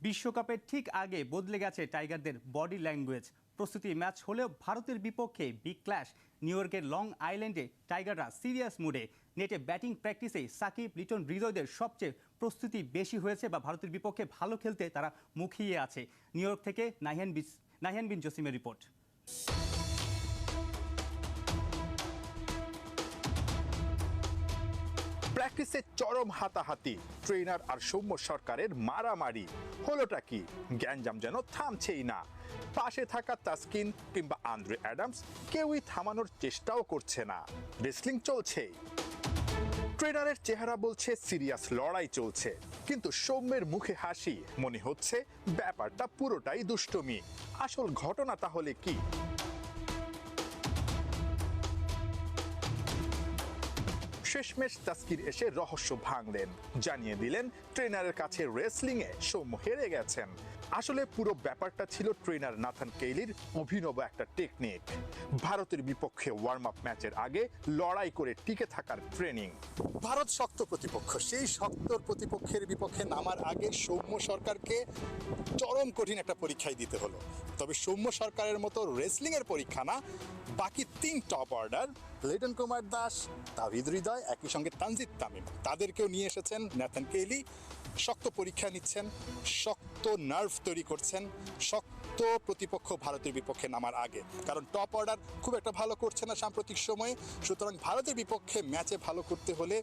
বিশ্বকাপের ঠিক আগে বদলে গেছে টাইগারদের বডি ল্যাঙ্গুয়েজ। প্রস্তুতি ম্যাচ হলেও ভারতের বিপক্ষে বিগ ক্ল্যাশ। নিউ ইয়র্কের লং আইল্যান্ডে টাইগাররা সিরিয়াস মুডে। নেটে ব্যাটিং প্র্যাকটিসে সাকিব, লিটন, হৃদয়দের সবচেয়ে প্রস্তুতি বেশি হয়েছে বা ভারতের বিপক্ষে ভালো খেলতে তারা মুখিয়ে আছে। নিউ ইয়র্ক থেকে নাহিয়ান বিন জসিমের রিপোর্ট। প্র্যাকটিসে চরম হাতাহাতি, ট্রেনার আর সৌম্য সরকারের মারামারি। হলোটা কি? গ্যাঞ্জাম যেন থামছেই না। পাশে থাকা তাসকিন কিংবা আন্দ্রে অ্যাডামস কেউই থামানোর চেষ্টাও করছে না। রেসলিং চলছেই। ট্রেনারের চেহারা বলছে সিরিয়াস লড়াই চলছে, কিন্তু সৌম্যের মুখে হাসি, মনে হচ্ছে ব্যাপারটা পুরোটাই দুষ্টুমি। আসল ঘটনা তাহলে কি? শেষমেশ তাসকির এসে রহস্য ভাঙলেন, জানিয়ে দিলেন ট্রেনারের কাছে রেসলিংয়ে সৌম্য হেরে গেছেন। আসলে পুরো ব্যাপারটা ছিল ট্রেনার নাথান কেইলির অভিনব একটা টেকনিক। ভারতের বিপক্ষে ওয়ার্ম আপ ম্যাচের আগে লড়াই করে টিকে থাকার ট্রেনিং। ভারত শক্ত প্রতিপক্ষ, সেই শক্ত প্রতিপক্ষের বিপক্ষে নামার আগে সৌম্য সরকারকে চরম কঠিন একটা পরীক্ষায় দিতে হলো। তবে সৌম্য সরকারের মতো রেসলিংয়ের পরীক্ষা না, বাকি 3 টপ অর্ডার লিটন কুমার দাস, তাওহিদ হৃদয়, একই সঙ্গে তানজিদ তামিম, তাদেরকেও নিয়ে এসেছেন নাথান কেইলি। শক্ত পরীক্ষা নিচ্ছেন, শক্ত নার্ভ তৈরি করছেন শক্ত প্রতিপক্ষ ভারতের বিপক্ষে নামার আগে। কারণ টপ অর্ডার খুব একটা ভালো করছে না সাম্প্রতিক সময়ে। সুতরাং ভারতের বিপক্ষে ম্যাচে ভালো করতে হলে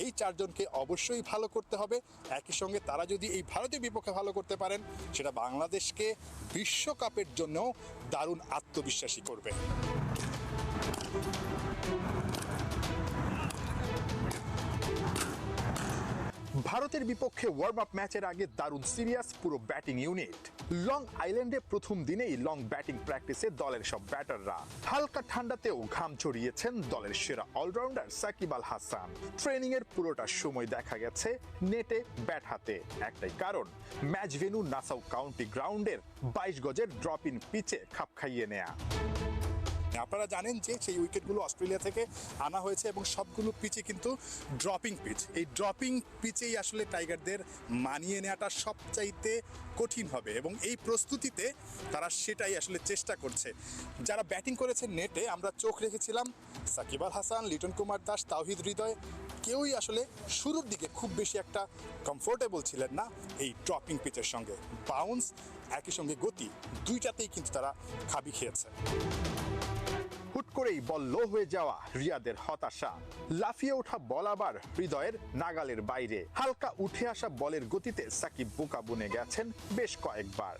এই 4 জনকে অবশ্যই ভালো করতে হবে। একই সঙ্গে তারা যদি এই ভারতের বিপক্ষে ভালো করতে পারেন, সেটা বাংলাদেশকে বিশ্বকাপের জন্য দারুণ আত্মবিশ্বাসী করবে। ভারতের বিপক্ষে ওয়ার্ম আপ ম্যাচের আগে দারুণ সিরিয়াস পুরো ব্যাটিং ইউনিট। লং আইল্যান্ডে প্রথম দিনেই লং ব্যাটিং প্র্যাকটিসে দলের সব ব্যাটাররা। হালকা ঠান্ডাতেও ঘাম ছড়িয়েছেন দলের সেরা অলরাউন্ডার সাকিব আল হাসান। ট্রেনিং এর পুরোটা সময় দেখা গেছে নেটে ব্যাট হাতে। একটাই কারণ, ম্যাচ ভেন্যু নাসাউ কাউন্টি গ্রাউন্ডের 22 গজের ড্রপ ইন পিচে খাপ খাইয়ে নেয়া। আপনারা জানেন যে সেই উইকেটগুলো অস্ট্রেলিয়া থেকে আনা হয়েছে এবং সবগুলো পিচে কিন্তু ড্রপিং পিচ। এই ড্রপিং পিচেই আসলে টাইগারদের মানিয়ে নেওয়াটা সবচাইতে কঠিন হবে এবং এই প্রস্তুতিতে তারা সেটাই আসলে চেষ্টা করছে। যারা ব্যাটিং করেছে নেটে, আমরা চোখ রেখেছিলাম সাকিব আল হাসান, লিটন কুমার দাস, তাওহিদ হৃদয়, কেউই আসলে শুরুর দিকে খুব বেশি একটা কমফোর্টেবল ছিলেন না এই ড্রপিং পিচের সঙ্গে। বাউন্স একই সঙ্গে গতি, দুইটাতেই কিন্তু তারা খাবি খেয়েছে। হুট করেই বল লো হয়ে যাওয়া রিয়াদের হতাশা। লাফিয়ে ওঠা বল আবার হৃদয়ের নাগালের বাইরে। হালকা উঠে আসা বলের গতিতে সাকিব বোকা বুনে গেছেন বেশ কয়েকবার।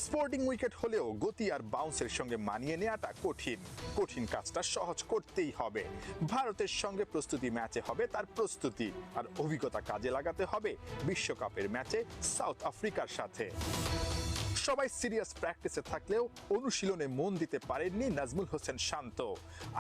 স্পোর্টিং উইকেট হলেও গতি আর বাউন্সের সঙ্গে মানিয়ে নেওয়াটা কঠিন। কঠিন কাজটা সহজ করতেই হবে। ভারতের সঙ্গে প্রস্তুতি ম্যাচে হবে তার প্রস্তুতি, আর অভিজ্ঞতা কাজে লাগাতে হবে বিশ্বকাপের ম্যাচে সাউথ আফ্রিকার সাথে। সবাই সিরিয়াস প্র্যাকটিসে থাকলেও অনুশীলনে মন দিতে পারেননি নাজমুল হোসেন শান্ত।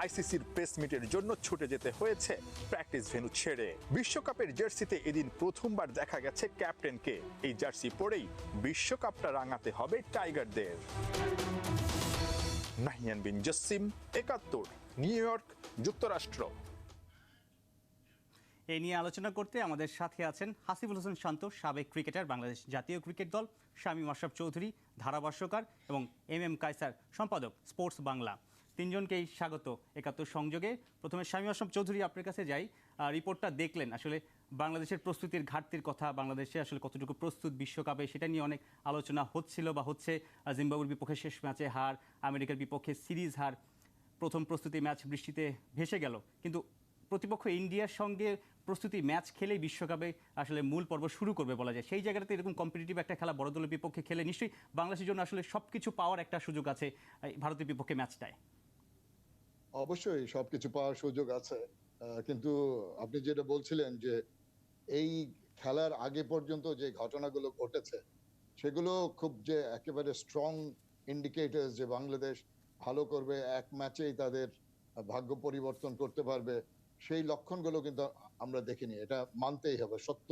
আইসিসির প্রেস মিটের জন্য ছুটে যেতে হয়েছে প্র্যাকটিস ভেন্যু ছেড়ে। বিশ্বকাপের জার্সিতে এদিন প্রথমবার দেখা গেছে ক্যাপ্টেনকে। এই জার্সি পরেই বিশ্বকাপটা রাঙাতে হবে টাইগারদের। নাহিয়ান বিন জসিম, 71, নিউ ইয়র্ক, যুক্তরাষ্ট্র। এ নিয়ে আলোচনা করতে আমাদের সাথে আছেন হাসিবুল হোসেন শান্ত, সাবেক ক্রিকেটার, বাংলাদেশ জাতীয় ক্রিকেট দল, শামীম আশরাফ চৌধুরী, ধারাভাষ্যকার, এবং এম কায়সার, সম্পাদক, স্পোর্টস বাংলা। তিনজনকেই স্বাগত 71 সংযোগে। প্রথমে শামীম আশরাফ চৌধুরী, আপনার কাছে যাই। রিপোর্টটা দেখলেন, আসলে বাংলাদেশের প্রস্তুতির ঘাটতির কথা, বাংলাদেশে আসলে কতটুকু প্রস্তুত বিশ্বকাপে, সেটা নিয়ে অনেক আলোচনা হচ্ছিল বা হচ্ছে। জিম্বাবুয়ের বিপক্ষে শেষ ম্যাচে হার, আমেরিকার বিপক্ষে সিরিজ হার, প্রথম প্রস্তুতি ম্যাচ বৃষ্টিতে ভেসে গেল। কিন্তু প্রতিপক্ষ ইন্ডিয়ার সঙ্গে প্রস্তুতি ম্যাচ খেলেই বিশ্বকাপে আসলে মূল পর্ব শুরু করবে বলা যায়। সেই জায়গাটাতে এরকম কম্পিটিটিভ একটা খেলা বড় দলের বিপক্ষে খেলে নিশ্চয়ই বাংলাদেশের জন্য আসলে সবকিছু পাওয়ার একটা সুযোগ আছে ভারতের বিপক্ষে ম্যাচটায়। অবশ্যই সবকিছু পাওয়ার সুযোগ আছে, কিন্তু আপনি যেটা বলছিলেন যে এই খেলার আগে পর্যন্ত যে ঘটনাগুলো ঘটেছে সেগুলো খুব যে একেবারে স্ট্রং ইন্ডিকেটরস যে বাংলাদেশ ভালো করবে, এক ম্যাচেই তাদের ভাগ্য পরিবর্তন করতে পারবে, সেই লক্ষণগুলো কিন্তু আমরা দেখিনি। এটা মানতেই হবে, সত্য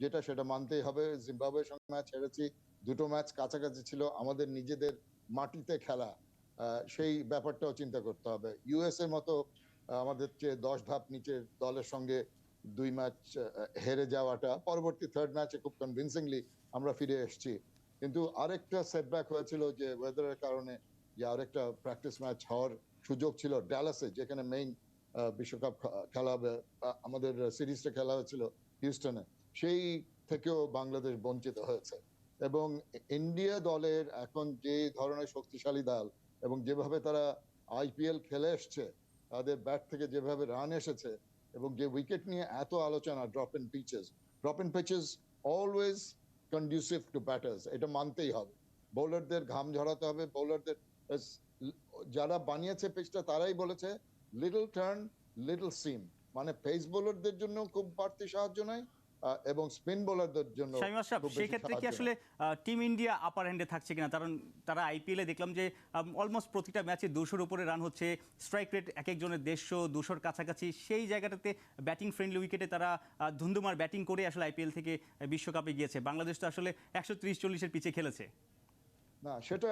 যেটা সেটা মানতেই হবে। জিম্বাবুয়ের সঙ্গে ম্যাচ হেরেছি, 2টো ম্যাচ কাছাকাছি ছিল, আমাদের নিজেদের মাটিতে খেলা, সেই ব্যাপারটাও চিন্তা করতে হবে। ইউএস এর মতো আমাদের চেয়ে 10 ধাপ নিচের দলের সঙ্গে 2 ম্যাচ হেরে যাওয়াটা, পরবর্তী থার্ড ম্যাচে খুব কনভিনসিংলি আমরা ফিরে এসেছি। কিন্তু আরেকটা সেটব্যাক হয়েছিল যে ওয়েদারের কারণে, যে আরেকটা প্র্যাকটিস ম্যাচ হওয়ার সুযোগ ছিল ডালাসে, যেখানে মেইন বিশ্বকাপ খেলা হবে, আমাদের সিরিজটা খেলা হয়েছিল হিউস্টনে, সেই থেকেও বাংলাদেশ বঞ্চিত হয়েছে। এবং ইন্ডিয়া দলের এখন যে ধরনের শক্তিশালী দল এবং যেভাবে তারা আইপিএল খেলে এসছে, তাদের ব্যাট থেকে যেভাবে রান এসেছে এবং যে উইকেট নিয়ে এত আলোচনা, drop in peaches always conducive to batters, এটা মানতেই হবে। বোলারদের ঘাম ঝরাতে হবে, বোলারদের যারা বানিয়েছে পিচটা তারাই বলেছে লিটল টার্ন লিটল সিম, মানে পেস বোলারদের জন্য খুব বাড়তি সাহায্য নয় এবং স্পিন বোলারদের জন্য শামীম আশরাফ, খুব বেশি সেই ক্ষেত্রে কি সাহায্য আসলে নয়। টিম ইন্ডিয়া আপার হ্যান্ডে থাকছে কিনা? কারণ তারা আইপিএলে দেখলাম যে অলমোস্ট প্রতিটা ম্যাচে 200-র উপরে রান হচ্ছে, স্ট্রাইক রেট এক একজনের 150-200-র কাছাকাছি। সেই জায়গাটাতে ব্যাটিং ফ্রেন্ডলি উইকেটে তারা ধুন্ধুমার ব্যাটিং করে আসলে আইপিএল থেকে বিশ্বকাপে গিয়েছে। বাংলাদেশ তো আসলে 130-40-এর পিচে খেলেছে। না, সেটা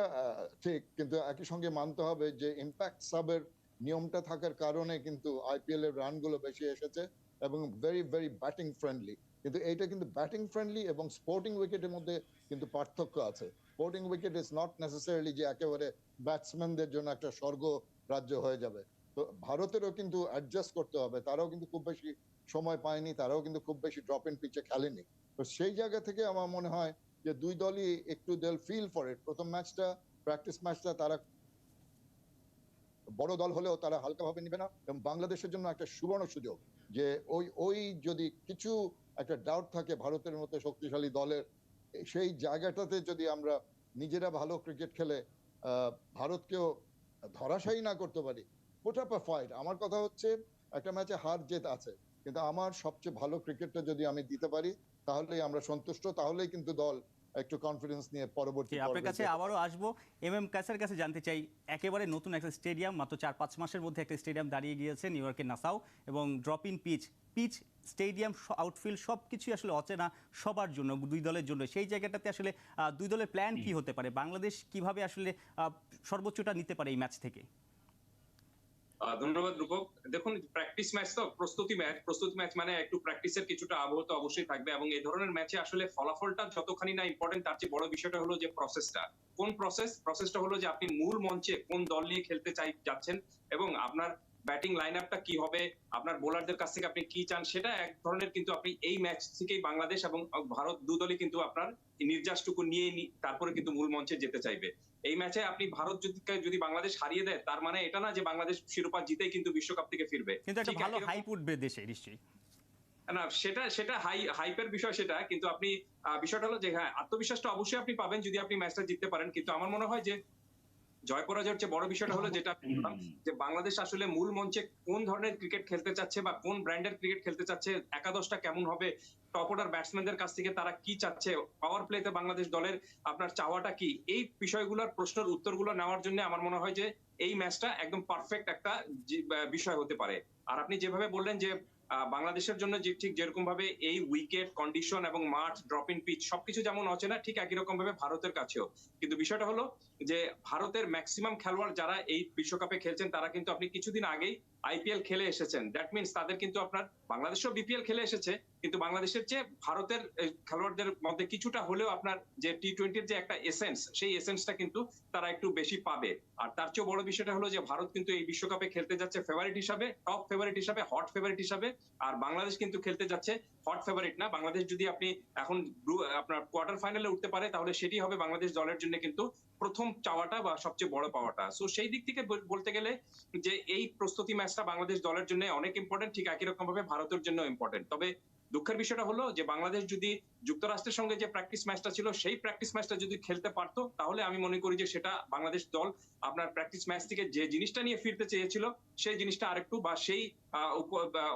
ঠিক, কিন্তু একই সঙ্গে মানতে হবে যে ইম্প্যাক্ট সাবের নিয়মটা থাকার কারণে কিন্তু আইপিএল এর রানগুলো বেশি এসেছে এবং ভেরি ভেরি ব্যাটিং ফ্রেন্ডলি। কিন্তু এইটা কিন্তু ব্যাটিং ফ্রেন্ডলি এবং স্পোর্টিং উইকেটের মধ্যে কিন্তু পার্থক্য আছে। Sporting wicket is not necessarily যে একেবারে ব্যাটসম্যানদের জন্য একটা স্বর্গ রাজ্য হয়ে যাবে। তো ভারতেরও কিন্তু অ্যাডজাস্ট করতে হবে, তারাও কিন্তু খুব বেশি সময় পায়নি, তারাও কিন্তু খুব বেশি ড্রপ ইন পিচে খেলেনি। তো সেই জায়গা থেকে আমার মনে হয় যে দুই দলই একটু দেল ফিল ফর ইট। প্রথম ম্যাচটা, প্র্যাকটিস ম্যাচটা তারা বড় দল হলেও তারা হালকাভাবে নিবে না, এবং বাংলাদেশের জন্য একটা সুবর্ণ সুযোগ যে ওই যদি কিছু একটা ডাউট থাকে ভারতের মতো শক্তিশালী দলের, সেই জায়গাটাতে যদি আমরা নিজেরা ভালো ক্রিকেট খেলে ভারতকেও ধরাশায়ী না করতে পারি, পুট আপ আ ফাইট। আমার কথা হচ্ছে একটা ম্যাচে হার জেত আছে, কিন্তু আমার সবচেয়ে ভালো ক্রিকেটটা যদি আমি দিতে পারি তাহলেই আমরা সন্তুষ্ট, তাহলেই কিন্তু দল একটু কনফিডেন্স নিয়ে পরবর্তী আপনার কাছে আবারও আসবো। কাইসার কাছে জানতে চাই, একেবারে নতুন একটা স্টেডিয়াম, মাত্র 4-5 মাসের মধ্যে একটা স্টেডিয়াম দাঁড়িয়ে গিয়েছে নিউ ইয়র্কের নাসাউ, এবং drop in pitch stadium, outfield সব কিছুই আসলে অচেনা সবার জন্য, দুই দলের জন্য। সেই জায়গাটাতে আসলে দুই দলের প্ল্যান কি হতে পারে? বাংলাদেশ কিভাবে আসলে সর্বোচ্চটা নিতে পারে এই ম্যাচ থেকে? ধন্যবাদ রূপক। দেখুন, প্র্যাকটিস ম্যাচ তো প্রস্তুতি ম্যাচ মানে একটু প্র্যাকটিসের কিছুটা আবহ তো অবশ্যই থাকবে, এবং এই ধরনের ম্যাচে আসলে ফলাফলটা যতখানি না ইম্পর্টেন্ট, তার চেয়ে বড় বিষয়টা হলো যে কোন প্রসেসটা হলো যে আপনি মূল মঞ্চে কোন দল নিয়ে খেলতে যাচ্ছেন, এবং আপনার ব্যাটিং লাইন আপটা কি হবে, আপনার বোলারদের কাছ থেকে আপনি কি চান, সেটা এক ধরনের কিন্তু আপনি এই ম্যাচ থেকেই বাংলাদেশ এবং ভারত দুদলই কিন্তু আপনার নির্যাসটুকু নিয়ে তারপরে কিন্তু মূল মঞ্চে যেতে চাইবে। এই ম্যাচে আপনি ভারত যদি বাংলাদেশ হারিয়ে দেয়, তার মানে এটা না যে বাংলাদেশ শিরোপা জিতেই কিন্তু বিশ্বকাপ থেকে ফিরবে। কিন্তু একটা ভালো হাইপ উঠবে দেশে নিশ্চয়ই। না, সেটা হাইপের বিষয় সেটা, কিন্তু আপনি বিষয়টা হলো যে হ্যাঁ, আত্মবিশ্বাসটা অবশ্যই আপনি পাবেন যদি আপনি ম্যাচটা জিততে পারেন। কিন্তু আমার মনে হয় যে জয় পরাজয়ের চেয়ে বড় বিষয়টা হলো যেটা যে বাংলাদেশ আসলে মূল মঞ্চে কোন ধরনের ক্রিকেট খেলতে চাচ্ছে বা কোন ব্র্যান্ডের ক্রিকেট খেলতে চাচ্ছে, একাদশটা কেমন হবে, টপ অর্ডার ব্যাটসম্যানদের কাছ থেকে তারা কি চাচ্ছে, পাওয়ার প্লেতে বাংলাদেশ দলের আপনার চাওয়াটা কি, এই বিষয়গুলোর প্রশ্নের উত্তরগুলো নেওয়ার জন্য আমার মনে হয় যে এই ম্যাচটা একদম পারফেক্ট একটা বিষয় হতে পারে। আর আপনি যেভাবে বললেন যে বাংলাদেশের জন্য যে ঠিক যেরকম ভাবে এই উইকেট কন্ডিশন এবং মাঠ, ড্রপ ইন পিচ সবকিছু যেমন অচেনা, ঠিক একই রকম ভাবে ভারতের কাছেও। কিন্তু বিষয়টা হলো যে ভারতের ম্যাক্সিমাম খেলোয়াড় যারা এই বিশ্বকাপে খেলছেন, তারা কিন্তু আপনি কিছুদিন আগেই আইপিএল খেলে এসেছেন। দ্যাট মিনস তাদের কিন্তু আপনার বাংলাদেশও বিপিএল খেলে এসেছে, কিন্তু বাংলাদেশের চেয়ে ভারতের খেলোয়াড়দের মধ্যে কিছুটা হলেও আপনার যে টি-20-র যে একটা এসেন্স, সেই এসেন্সটা কিন্তু তারা একটু বেশি পাবে। আর তার চেয়ে বড় বিষয়টা হলো যে ভারত কিন্তু এই বিশ্বকাপে খেলতে যাচ্ছে ফেভারিট হিসাবে, টপ ফেভারিট হিসাবে, হট ফেভারিট হিসাবে। আর বাংলাদেশ কিন্তু খেলতে যাচ্ছে হট ফেভারিট না। বাংলাদেশ যদি আপনি এখন আপনার কোয়ার্টার ফাইনালে উঠতে পারে, তাহলে সেটি হবে বাংলাদেশ দলের জন্য কিন্তু প্রথম চাওয়াটা বা সবচেয়ে বড় পাওয়াটা। সো সেই দিক থেকে বলতে গেলে যে এই প্রস্তুতি ম্যাচটা বাংলাদেশ দলের জন্য অনেক ইম্পর্টেন্ট, ঠিক একই রকম ভাবে ভারতের জন্য ইম্পর্টেন্ট। তবে দুঃখের বিষয়টা হলো যে বাংলাদেশ যদি যুক্তরাষ্ট্রের সঙ্গে যে প্র্যাকটিস ম্যাচটা ছিল, সেই প্র্যাকটিস ম্যাচটা যদি খেলতে পারতো, তাহলে আমি মনে করি যে সেটা বাংলাদেশ দল আপনার প্র্যাকটিস ম্যাচ থেকে যে জিনিসটা নিয়ে ফিরতে চেয়েছিল, সেই জিনিসটা আরেকটু বা সেই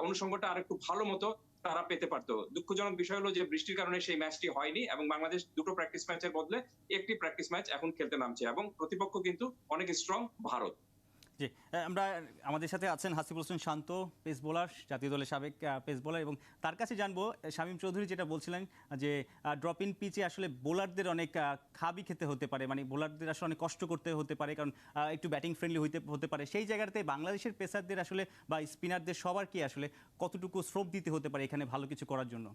অনুষঙ্গটা আরেকটু ভালো মতো তারা পেতে পারতো। দুঃখজনক বিষয় হলো যে বৃষ্টির কারণে সেই ম্যাচটি হয়নি, এবং বাংলাদেশ দুটো প্র্যাকটিস ম্যাচের বদলে একটি প্র্যাকটিস ম্যাচ এখন খেলতে নামছে, এবং প্রতিপক্ষ কিন্তু অনেক স্ট্রং ভারত। জি, আমরা আমাদের সাথে আছেন হাসিবুল হোসেন শান্ত, পেস বোলার, জাতীয় দলের সাবেক পেস বোলার, এবং তার কাছে জানবো শামীম চৌধুরী যেটা বলছিলেন যে ড্রপ ইন পিচে আসলে বোলারদের অনেক খাবি খেতে হতে পারে, মানে বোলারদের আসলে অনেক কষ্ট করতে হতে পারে, কারণ একটু ব্যাটিং ফ্রেন্ডলি হতে পারে। সেই জায়গাতে বাংলাদেশের পেসারদের আসলে বা স্পিনারদের সবার কি আসলে কতটুকু শ্রম দিতে হতে পারে এখানে ভালো কিছু করার জন্য?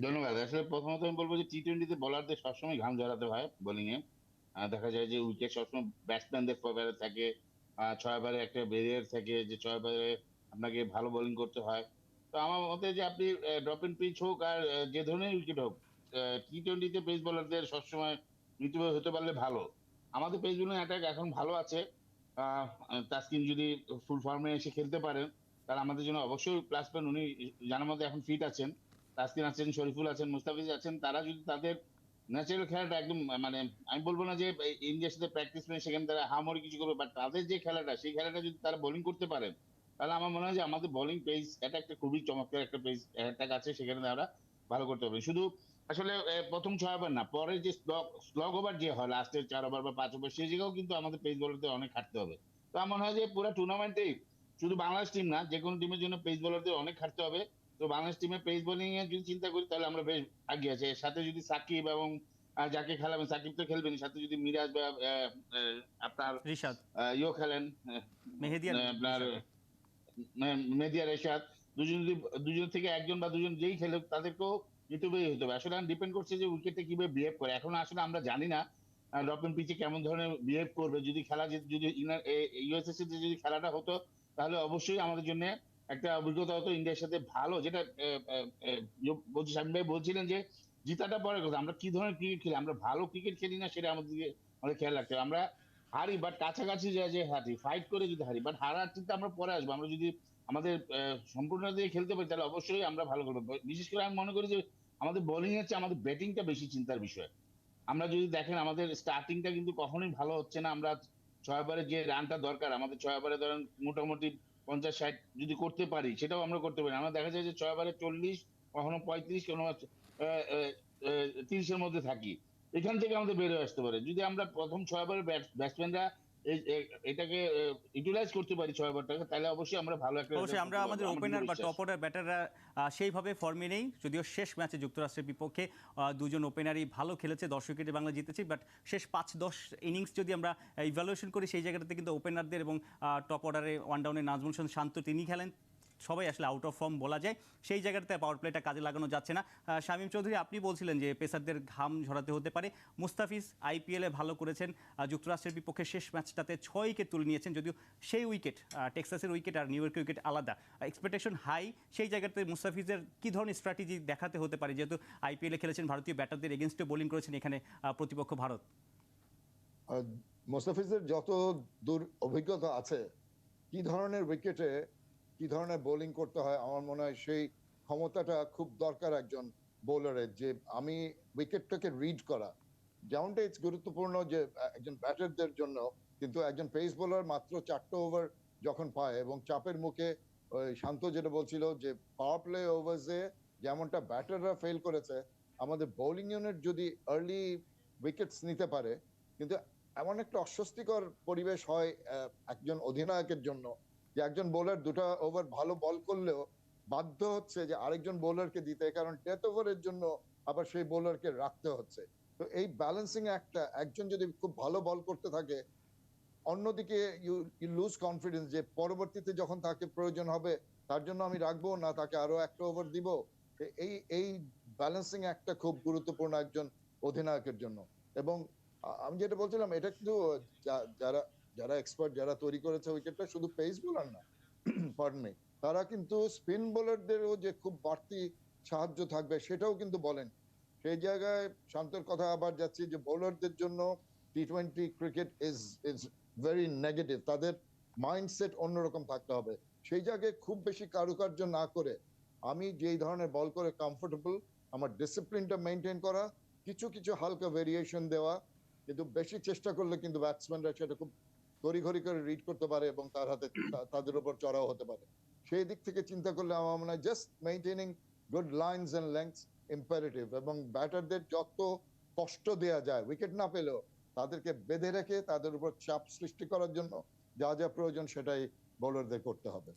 ধন্যবাদ। আসলে প্রথমত আমি বলবো যে টি-টোয়েন্টিতে বোলারদের সবসময় ঘাম ঝরাতে হয় বোলিং এ। দেখা যায় যে উইকেট সবসময় ব্যাটসম্যানদের ফেভারে থাকে। ৬ ওভারে একটা ব্যারিয়ার থাকে যে ৬ ওভারে আপনাকে ভালো বোলিং করতে হয়। তো আমার মতে যে আপনি ড্রপ ইন পিচ হোক আর যে ধরনের উইকেট হোক, টি-টোয়েন্টিতে পেস বোলারদের সবসময় মিতব্যয়ী হতে পারলে ভালো। আমাদের পেস বোলিং অ্যাটাক এখন ভালো আছে। তাসকিন যদি ফুল ফর্মে এসে খেলতে পারেন তাহলে আমাদের জন্য অবশ্যই প্লাস পয়েন্ট। উনি জানার মধ্যে এখন ফিট আছেন। তাসকিন আছেন, শরীফুল আছেন, মুস্তাফিজ আছেন। তারা যদি তাদের ন্যাচারাল খেলাটা একদম মানে আমি বলবো না যে ইন্ডিয়ার সাথে প্র্যাকটিস করে সেখানে তারা হামরি কিছু করবে, বাট তাদের যে খেলাটা সেই খেলাটা যদি তারা বোলিং করতে পারেন তাহলে আমার মনে হয় যে আমাদের বোলিং পেস এটা একটা খুবই চমৎকার একটা পেস অ্যাটাক আছে, সেখানে আমরা ভালো করতে হবে। শুধু আসলে প্রথম ৬ ওভার না, পরে যে স্লগ ওভার যে হয় লাস্টের ৪ ওভার বা ৫ ওভার, সেই জায়গাও কিন্তু আমাদের পেস বোলারদের অনেক খাটতে হবে। তো আমার মনে হয় যে পুরো টুর্নামেন্টেই শুধু বাংলাদেশ টিম না, যে কোনো টিমের জন্য পেস বোলারদের অনেক খাটতে হবে। তো বাংলাদেশ টিমের পেস বোলিং এ যদি চিন্তা করি তাহলে আমরা বেশ আগে আছি। এর সাথে যদি সাকিব এবং যাকে খেলাবেন, সাকিব তো খেলবেন, সাথে যদি মিরাজ বা আপনার রিশাদ, ইয়েও খেলেন, মেহেদী আর আপনার রিশাদ। মেহেদী আর এরশাদ, দুজন থেকে একজন বা দুজন যেই খেলুক তাদেরকেও মিতব্যয়ী হতে হবে। আসলে ডিপেন্ড করছে যে উইকেটে কিভাবে বিহেভ করে। এখন আসলে আমরা জানি না ড্রপ ইন পিচে কেমন ধরনের বিহেভ করবে। যদি খেলা যদি ইউএসএসসি তে যদি খেলাটা হতো তাহলে অবশ্যই আমাদের জন্য একটা অভিজ্ঞতা হতো ইন্ডিয়ার সাথে ভালো। যেটা বলছি শামীম ভাই বলছিলেন যে জিতাটা পরের কথা, আমরা কি ধরনের ক্রিকেট খেলি, আমরা ভালো ক্রিকেট খেলি না সেটা আমাদের খেয়াল রাখতে হবে। আমরা হারি বাট কাছাকাছি যায় যে হারি, ফাইট করে যদি হারি, বাট হারার চিন্তা আমরা পরে আসবো। আমরা যদি আমাদের সম্পূর্ণ দিয়ে খেলতে পারি তাহলে অবশ্যই আমরা ভালো করবো। বিশেষ করে আমি মনে করি যে আমাদের বোলিং এর চেয়ে আমাদের ব্যাটিংটা বেশি চিন্তার বিষয়। আমরা যদি দেখেন আমাদের স্টার্টিংটা কিন্তু কখনোই ভালো হচ্ছে না। আমরা ৬ ওভারে যে রানটা দরকার, আমাদের ৬ ওভারে ধরেন মোটামুটি ৫০-৬০ যদি করতে পারি সেটাও আমরা করতে পারি। আমরা দেখা যায় যে ৬ ওভারে ৪০, কখনো ৩৫, কোনো ৩০ এর মধ্যে থাকি। এখান থেকে আমাদের বের হয়ে আসতে পারে যদি আমরা প্রথম ৬ ওভারে ব্যাটসম্যানরা এটাকে ইউটিলাইজ করতে পারি ৬ ওভারটাকে, তাহলে অবশ্যই আমরা ভালো একটা অবশ্যই রেজাল্ট আমরা করতে পারবো। আমাদের আমার ওপেনার দৃঢ় বা বিশ্বাস। টপ অর্ডার ব্যাটাররা সেইভাবে ফর্মে নেই, যদিও শেষ ম্যাচে যুক্তরাষ্ট্রের বিপক্ষে দুজন ওপেনারই ভালো খেলেছে, ১০ উইকেটে বাংলা জিতেছি। বাট শেষ ৫-১০ ইনিংস যদি আমরা ইভ্যালুয়েশন করি সেই জায়গাটাতে কিন্তু ওপেনারদের এবং টপ অর্ডারে ওয়ান ডাউনে নাজমুল হোসেন শান্ত তিনি খেলেন, সবাই আসলে আউট অফ ফর্ম বলা যায়। সেই জায়গাটাতে পাওয়ার প্লেটা কাজে লাগানো যাচ্ছে না। শামীম চৌধুরী, আপনি বলছিলেন যে পেসারদের ঘাম ঝরাতে হতে পারে। মুস্তাফিজ আইপিএলে ভালো করেছেন, যুক্তরাষ্ট্রের বিপক্ষে শেষ ম্যাচটাতে ৬ উইকেট তুলে নিয়েছেন, যদিও সেই উইকেট টেক্সাসের উইকেট আর নিউ ইয়র্কের উইকেট আলাদা, এক্সপেকটেশন হাই। সেই জায়গাতে মুস্তাফিজের কী ধরনের স্ট্র্যাটেজি দেখাতে হতে পারে, যেহেতু আইপিএলে খেলেছেন, ভারতীয় ব্যাটারদের এগেনস্টে বোলিং করেছেন, এখানে প্রতিপক্ষ ভারত? মোস্তাফিজের যত দূর অভিজ্ঞতা আছে, কি ধরনের উইকেটে কি ধরনের বোলিং করতে হয়, আমার মনে হয় সেই ক্ষমতাটা খুব দরকার একজন বোলারের। যে আমি উইকেটটাকে রিড করা, যেমনটা ইটস গুরুত্বপূর্ণ যে একজন ব্যাটারদের জন্য, কিন্তু একজন পেস বোলার মাত্র ৪টা ওভার যখন পায় এবং চাপের মুখে, ওই শান্ত যেটা বলছিল যে পাওয়ার প্লে ওভার্সে যেমনটা ব্যাটাররা ফেল করেছে, আমাদের বোলিং ইউনিট যদি আর্লি উইকেটস নিতে পারে, কিন্তু এমন একটা অস্বস্তিকর পরিবেশ হয় একজন অধিনায়কের জন্য যে একজন বোলার ২টা ওভার ভালো বল করলেও বাধ্য হচ্ছে যে আরেকজন বোলারকে দিতে, কারণ ডেথ ওভারের জন্য আবার সেই বোলারকে রাখতে হচ্ছে। তো এই ব্যালেন্সিং একটা, একজন যদি খুব ভালো বল করতে থাকে, অন্যদিকে ইউ লুজ কনফিডেন্স যে পরবর্তীতে যখন তাকে প্রয়োজন হবে তার জন্য আমি রাখবো না তাকে আরো একটা ওভার দিব। এই ব্যালেন্সিং একটা খুব গুরুত্বপূর্ণ একজন অধিনায়কের জন্য। এবং আমি যেটা বলছিলাম, এটা কিন্তু যারা যারা এক্সপার্ট, যারা তৈরি করেছে উইকেটটা, শুধু পেস বোলার না, পার্ডন মি, তারা কিন্তু স্পিন বোলারদেরও যে খুব বাড়তি সাহায্য থাকবে সেটাও কিন্তু বলেন। সেই জায়গায় শান্তর কথা আবার যাচ্ছি যে বোলারদের জন্য টি-20 ক্রিকেট ইজ ভেরি নেগেটিভ। তাদের মাইন্ডসেট অন্যরকম থাকতে হবে। সেই জায়গায় খুব বেশি কারুকার্য না করে আমি যেই ধরনের বল করে কমফোর্টেবল, আমার ডিসিপ্লিনটা মেনটেন করা, কিছু কিছু হালকা ভেরিয়েশন দেওয়া, কিন্তু বেশি চেষ্টা করলে কিন্তু ব্যাটসম্যানরা সেটা খুব তড়িঘড়ি করে রিড করতে পারে এবং তার হাতে তাদের উপর চড়াও হতে পারে। সেই দিক থেকে চিন্তা করলে আমার মনে হয় just maintaining good lines and lengths imperative, এবং ব্যাটারদের যত কষ্ট দেয়া যায় উইকেট না পেলেও তাদেরকে বেঁধে রেখে তাদের উপর চাপ সৃষ্টি করার জন্য যা যা প্রয়োজন সেটাই বোলারদের করতে হবে।